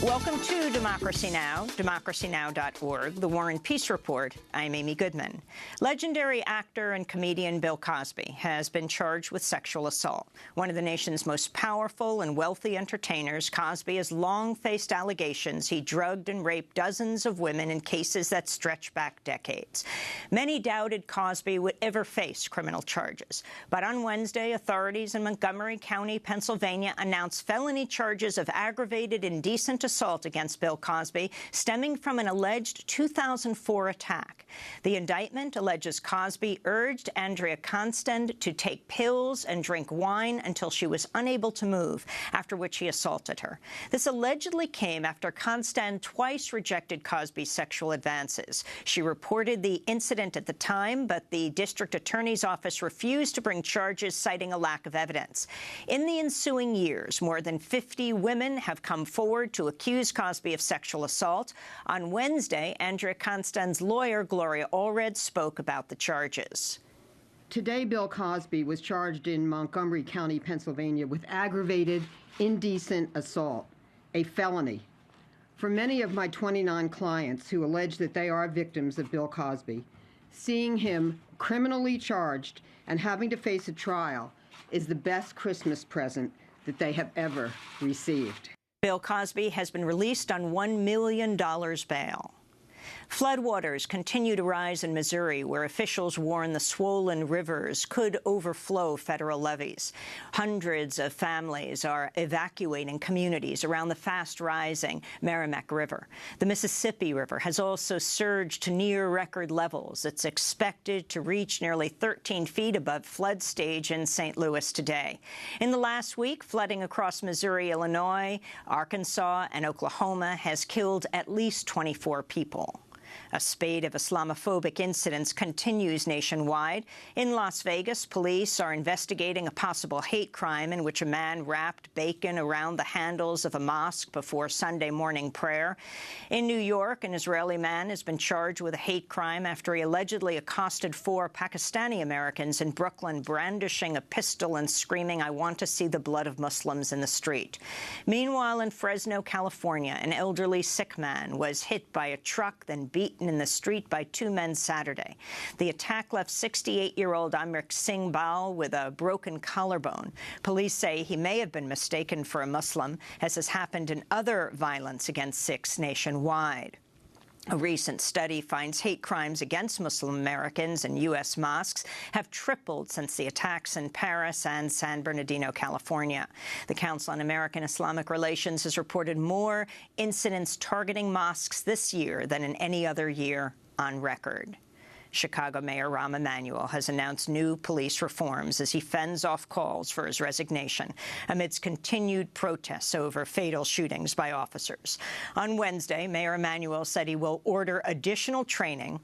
Welcome to Democracy Now!, democracynow.org, The War and Peace Report. I'm Amy Goodman. Legendary actor and comedian Bill Cosby has been charged with sexual assault. One of the nation's most powerful and wealthy entertainers, Cosby has long faced allegations he drugged and raped dozens of women in cases that stretch back decades. Many doubted Cosby would ever face criminal charges. But on Wednesday, authorities in Montgomery County, Pennsylvania, announced felony charges of aggravated indecent assault against Bill Cosby, stemming from an alleged 2004 attack. The indictment alleges Cosby urged Andrea Constand to take pills and drink wine until she was unable to move, after which he assaulted her. This allegedly came after Constand twice rejected Cosby's sexual advances. She reported the incident at the time, but the district attorney's office refused to bring charges, citing a lack of evidence. In the ensuing years, more than 50 women have come forward to accuse Cosby of sexual assault. On Wednesday, Andrea Constand's lawyer, Gloria Allred, spoke about the charges. Today, Bill Cosby was charged in Montgomery County, Pennsylvania, with aggravated indecent assault, a felony. For many of my 29 clients who allege that they are victims of Bill Cosby, seeing him criminally charged and having to face a trial is the best Christmas present that they have ever received. Bill Cosby has been released on $1 million bail. Floodwaters continue to rise in Missouri, where officials warn the swollen rivers could overflow federal levees. Hundreds of families are evacuating communities around the fast-rising Merrimack River. The Mississippi River has also surged to near-record levels. It's expected to reach nearly 13 feet above flood stage in St. Louis today. In the last week, flooding across Missouri, Illinois, Arkansas, and Oklahoma has killed at least 24 people. A spate of Islamophobic incidents continues nationwide. In Las Vegas, police are investigating a possible hate crime in which a man wrapped bacon around the handles of a mosque before Sunday morning prayer. In New York, an Israeli man has been charged with a hate crime after he allegedly accosted 4 Pakistani Americans in Brooklyn, brandishing a pistol and screaming, "I want to see the blood of Muslims," in the street. Meanwhile, in Fresno, California, an elderly sick man was hit by a truck, then beaten in the street by 2 men Saturday. The attack left 68-year-old Amrik Singh Baal with a broken collarbone. Police say he may have been mistaken for a Muslim, as has happened in other violence against Sikhs nationwide. A recent study finds hate crimes against Muslim Americans in U.S. mosques have tripled since the attacks in Paris and San Bernardino, California. The Council on American Islamic Relations has reported more incidents targeting mosques this year than in any other year on record. Chicago Mayor Rahm Emanuel has announced new police reforms as he fends off calls for his resignation amidst continued protests over fatal shootings by officers. On Wednesday, Mayor Emanuel said he will order additional training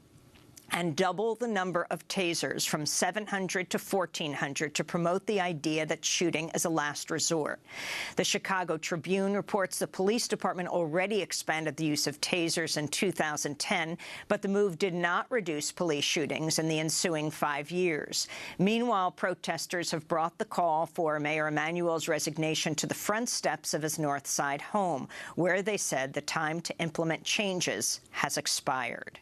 and double the number of tasers from 700 to 1,400 to promote the idea that shooting is a last resort. The Chicago Tribune reports the police department already expanded the use of tasers in 2010, but the move did not reduce police shootings in the ensuing 5 years. Meanwhile, protesters have brought the call for Mayor Emanuel's resignation to the front steps of his North Side home, where they said the time to implement changes has expired.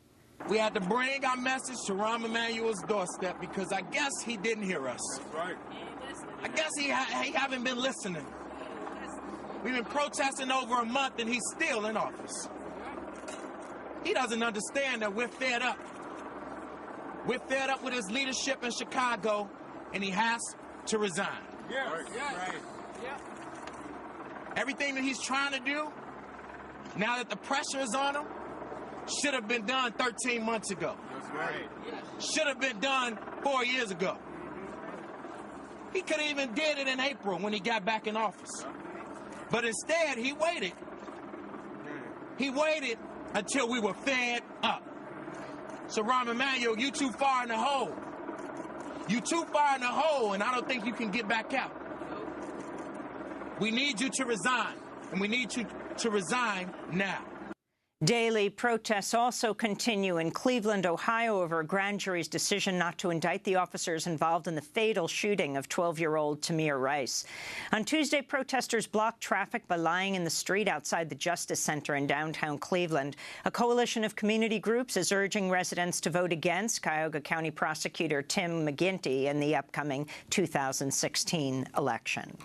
We had to bring our message to Rahm Emanuel's doorstep because I guess he didn't hear us. Right. I guess he haven't been listening. We've been protesting over a month and he's still in office. He doesn't understand that we're fed up. We're fed up with his leadership in Chicago, and he has to resign. Yeah. Right. Yeah. Everything that he's trying to do, now that the pressure is on him, should have been done 13 months ago. That's right. Should have been done 4 years ago. He could have even did it in April when he got back in office. But instead, he waited. He waited until we were fed up. So, Rahm Emanuel, you too far in the hole. You too far in the hole, and I don't think you can get back out. We need you to resign, and we need you to resign now. Daily protests also continue in Cleveland, Ohio, over a grand jury's decision not to indict the officers involved in the fatal shooting of 12-year-old Tamir Rice. On Tuesday, protesters blocked traffic by lying in the street outside the Justice Center in downtown Cleveland. A coalition of community groups is urging residents to vote against Cuyahoga County Prosecutor Tim McGinty in the upcoming 2016 election.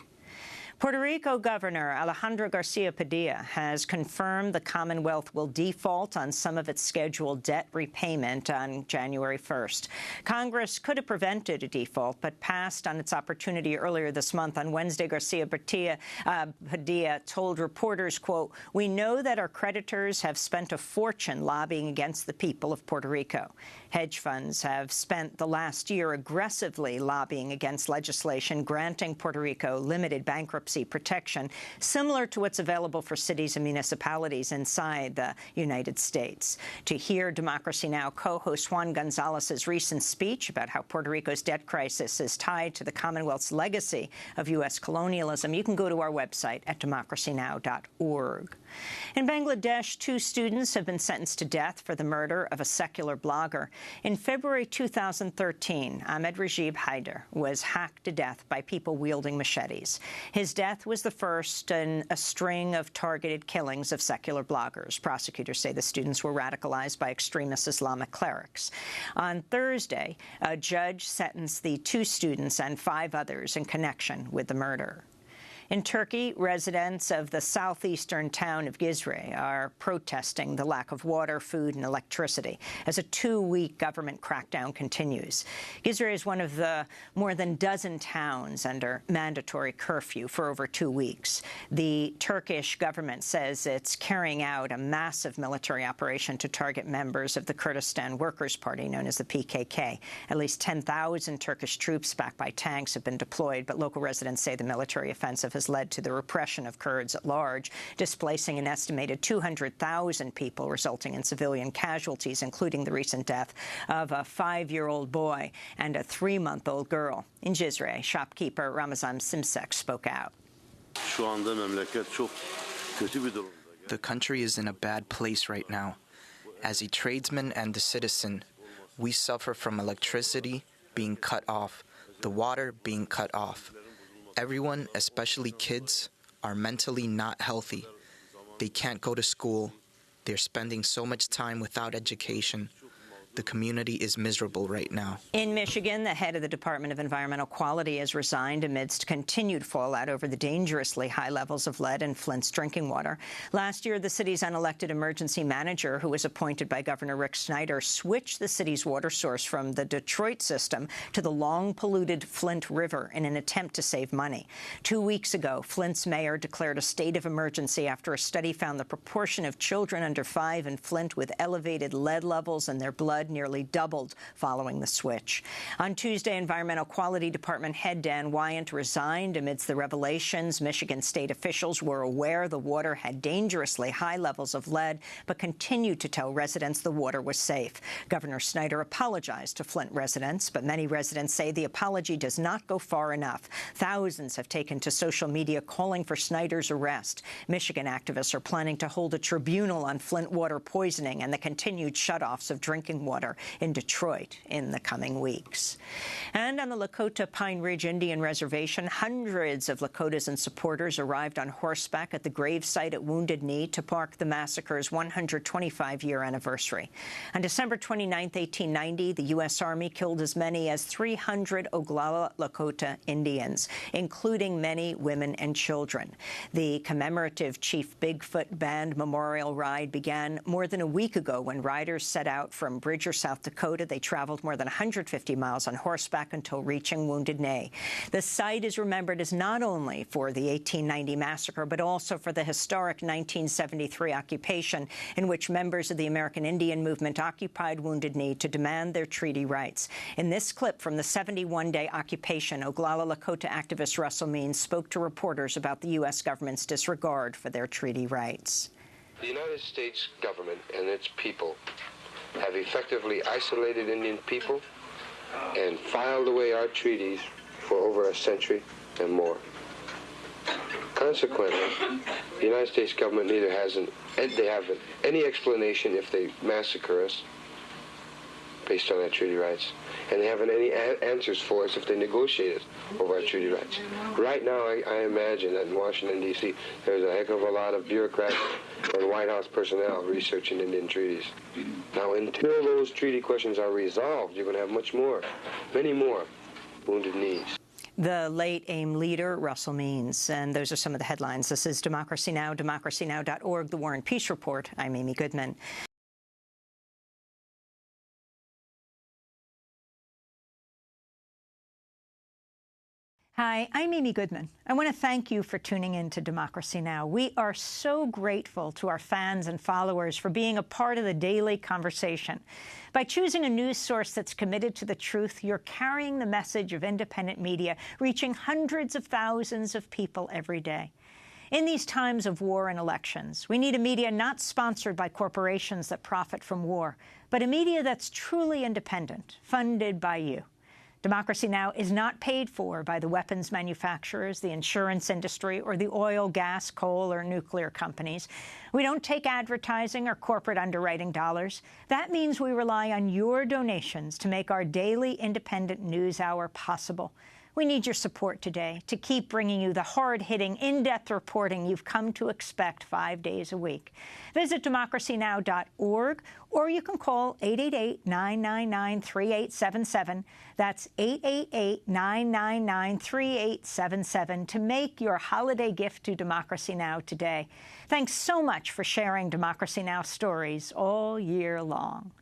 Puerto Rico Governor Alejandro Garcia Padilla has confirmed the Commonwealth will default on some of its scheduled debt repayment on January 1st. Congress could have prevented a default, but passed on its opportunity earlier this month. On Wednesday, Garcia Padilla told reporters, quote, "We know that our creditors have spent a fortune lobbying against the people of Puerto Rico. Hedge funds have spent the last year aggressively lobbying against legislation granting Puerto Rico limited bankruptcy protection, similar to what's available for cities and municipalities inside the United States." To hear Democracy Now! Co-host Juan Gonzalez's recent speech about how Puerto Rico's debt crisis is tied to the Commonwealth's legacy of U.S. colonialism, you can go to our website at democracynow.org. In Bangladesh, 2 students have been sentenced to death for the murder of a secular blogger. In February 2013, Ahmed Rajib Haider was hacked to death by people wielding machetes. His death was the first in a string of targeted killings of secular bloggers. Prosecutors say the students were radicalized by extremist Islamic clerics. On Thursday, a judge sentenced the 2 students and 5 others in connection with the murder. In Turkey, residents of the southeastern town of Gizre are protesting the lack of water, food and electricity as a 2-week government crackdown continues. Gizre is one of the more than dozen towns under mandatory curfew for over 2 weeks. The Turkish government says it's carrying out a massive military operation to target members of the Kurdistan Workers' Party, known as the PKK. At least 10,000 Turkish troops backed by tanks have been deployed, but local residents say the military offensive has led to the repression of Kurds at large, displacing an estimated 200,000 people, resulting in civilian casualties, including the recent death of a 5-year-old boy and a 3-month-old girl. In Gizre, shopkeeper Ramazan Simsek spoke out. The country is in a bad place right now. As a tradesman and a citizen, we suffer from electricity being cut off, the water being cut off. Everyone, especially kids, are mentally not healthy. They can't go to school. They're spending so much time without education. The community is miserable right now. In Michigan, the head of the Department of Environmental Quality has resigned amidst continued fallout over the dangerously high levels of lead in Flint's drinking water. Last year, the city's unelected emergency manager, who was appointed by Governor Rick Snyder, switched the city's water source from the Detroit system to the long-polluted Flint River in an attempt to save money. 2 weeks ago, Flint's mayor declared a state of emergency after a study found the proportion of children under 5 in Flint with elevated lead levels in their blood nearly doubled following the switch. On Tuesday, Environmental Quality Department head Dan Wyant resigned amidst the revelations. Michigan state officials were aware the water had dangerously high levels of lead, but continued to tell residents the water was safe. Governor Snyder apologized to Flint residents, but many residents say the apology does not go far enough. Thousands have taken to social media calling for Snyder's arrest. Michigan activists are planning to hold a tribunal on Flint water poisoning and the continued shutoffs of drinking water in Detroit in the coming weeks. And on the Lakota Pine Ridge Indian Reservation, hundreds of Lakotas and supporters arrived on horseback at the gravesite at Wounded Knee to mark the massacre's 125-year anniversary. On December 29, 1890, the U.S. Army killed as many as 300 Oglala Lakota Indians, including many women and children. The commemorative Chief Bigfoot Band Memorial Ride began more than a week ago when riders set out from Bridger, South Dakota. They traveled more than 150 miles on horseback until reaching Wounded Knee. The site is remembered as not only for the 1890 massacre, but also for the historic 1973 occupation in which members of the American Indian movement occupied Wounded Knee to demand their treaty rights. In this clip from the 71-day occupation, Oglala Lakota activist Russell Means spoke to reporters about the U.S. government's disregard for their treaty rights. The United States government and its people have effectively isolated Indian people and filed away our treaties for over a century and more. Consequently, the United States government neither has any explanation if they massacre us based on our treaty rights, and they haven't any answers for us if they negotiate it over our treaty rights. Right now, I imagine that in Washington, D.C., there's a heck of a lot of bureaucrats and White House personnel researching Indian treaties. Now, until those treaty questions are resolved, you're going to have many more wounded knees. The late AIM leader, Russell Means. And those are some of the headlines. This is Democracy Now!, democracynow.org, The War and Peace Report. I'm Amy Goodman. Hi, I'm Amy Goodman. I want to thank you for tuning in to Democracy Now! We are so grateful to our fans and followers for being a part of the daily conversation. By choosing a news source that's committed to the truth, you're carrying the message of independent media, reaching hundreds of thousands of people every day. In these times of war and elections, we need a media not sponsored by corporations that profit from war, but a media that's truly independent, funded by you. Democracy Now! Is not paid for by the weapons manufacturers, the insurance industry, or the oil, gas, coal, or nuclear companies. We don't take advertising or corporate underwriting dollars. That means we rely on your donations to make our daily independent news hour possible. We need your support today to keep bringing you the hard-hitting, in-depth reporting you've come to expect 5 days a week. Visit democracynow.org, or you can call 888-999-3877. That's 888-999-3877 to make your holiday gift to Democracy Now! Today. Thanks so much for sharing Democracy Now! Stories all year long.